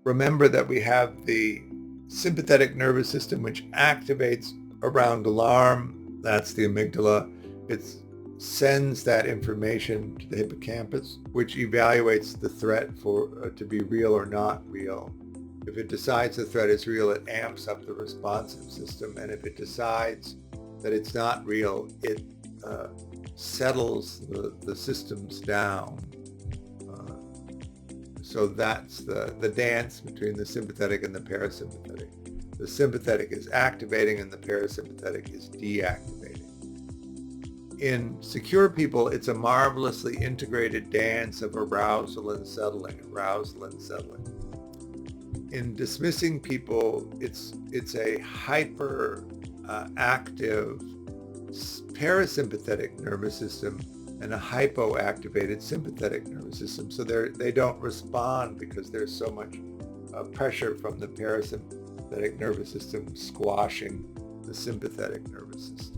remember that we have the sympathetic nervous system, which activates around alarm. That's the amygdala. It sends that information to the hippocampus, which evaluates the threat to be real or not real. If it decides the threat is real, it amps up the responsive system. And if it decides that it's not real, it settles the systems down. So that's the dance between the sympathetic and the parasympathetic. The sympathetic is activating and the parasympathetic is deactivating. In secure people, it's a marvelously integrated dance of arousal and settling, arousal and settling. In dismissing people, it's a hyper active parasympathetic nervous system and a hypoactivated sympathetic nervous system. So they don't respond because there's so much pressure from the parasympathetic nervous system squashing the sympathetic nervous system.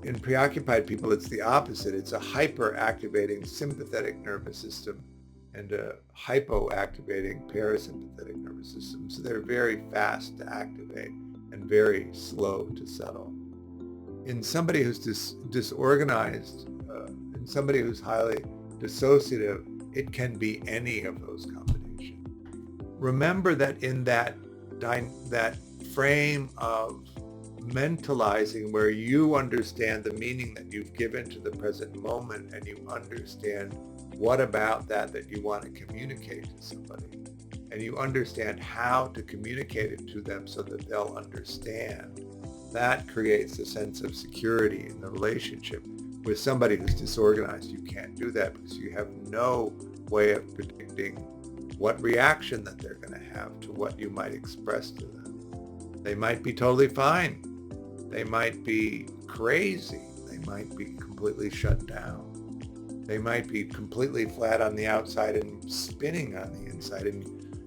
In preoccupied people, it's the opposite. It's a hyperactivating sympathetic nervous system and a hypoactivating parasympathetic nervous system. So they're very fast to activate and very slow to settle. In somebody who's disorganized, in somebody who's highly dissociative, it can be any of those combinations. Remember that in that frame of mentalizing where you understand the meaning that you've given to the present moment and you understand what about that you want to communicate to somebody, and you understand how to communicate it to them so that they'll understand, that creates a sense of security in the relationship. With somebody who's disorganized, you can't do that because you have no way of predicting what reaction that they're going to have to what you might express to them. They might be totally fine. They might be crazy. They might be completely shut down. They might be completely flat on the outside and spinning on the inside. And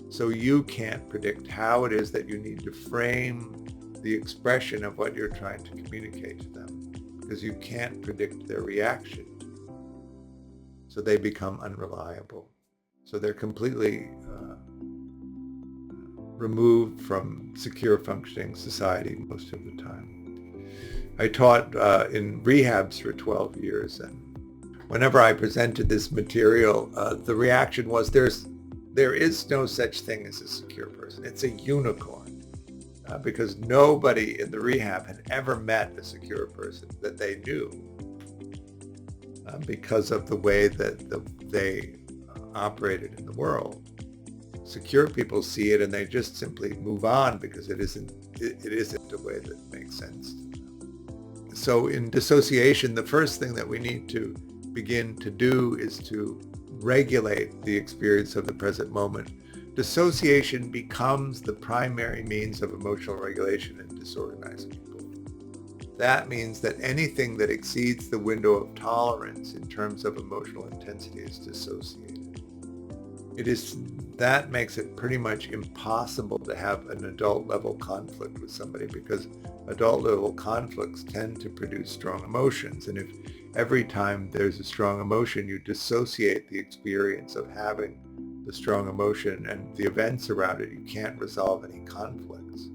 so you can't predict how it is that you need to frame the expression of what you're trying to communicate to them, because you can't predict their reaction. So they become unreliable. So they're completely removed from secure functioning society most of the time. I taught in rehabs for 12 years, and whenever I presented this material, the reaction was there is no such thing as a secure person. It's a unicorn. Because nobody in the rehab had ever met a secure person that they knew because of the way that they operated in the world. Secure people see it and they just simply move on because it isn't a way that makes sense to them. So in dissociation, the first thing that we need to begin to do is to regulate the experience of the present moment. Dissociation becomes the primary means of emotional regulation in disorganized people. That means that anything that exceeds the window of tolerance in terms of emotional intensity is dissociated. That makes it pretty much impossible to have an adult level conflict with somebody, because adult level conflicts tend to produce strong emotions. And if every time there's a strong emotion, you dissociate the experience of having the strong emotion and the events around it, you can't resolve any conflicts.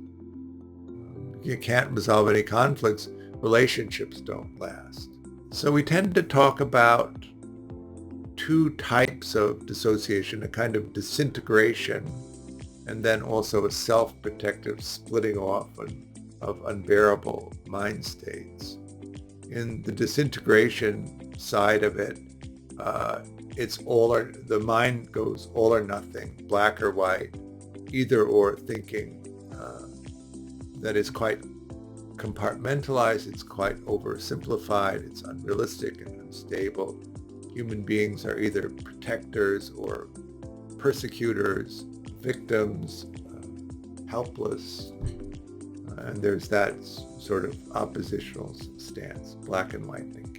You can't resolve any conflicts, relationships don't last. So we tend to talk about two types of dissociation, a kind of disintegration and then also a self-protective splitting off of unbearable mind states. In the disintegration side of it, the mind goes all or nothing, black or white, either or thinking that is quite compartmentalized, it's quite oversimplified, it's unrealistic and unstable. Human beings are either protectors or persecutors, victims, helpless, and there's that sort of oppositional stance, black and white thinking.